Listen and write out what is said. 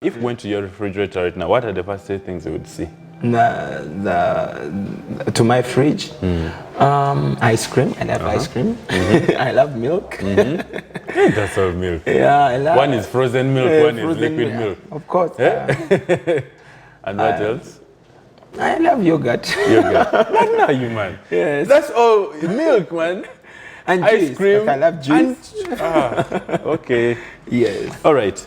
If you went to your refrigerator right now, what are the first three things you would see? To my fridge, ice cream. I love ice cream. I love milk. That's all milk. Yeah, I love. One is frozen milk, one is liquid milk. Of course. And what else? I love yogurt. Yogurt. What now, you man? Yes. That's all milk, man. And Ice juice. cream. Like I love juice. Okay. Yes. All right.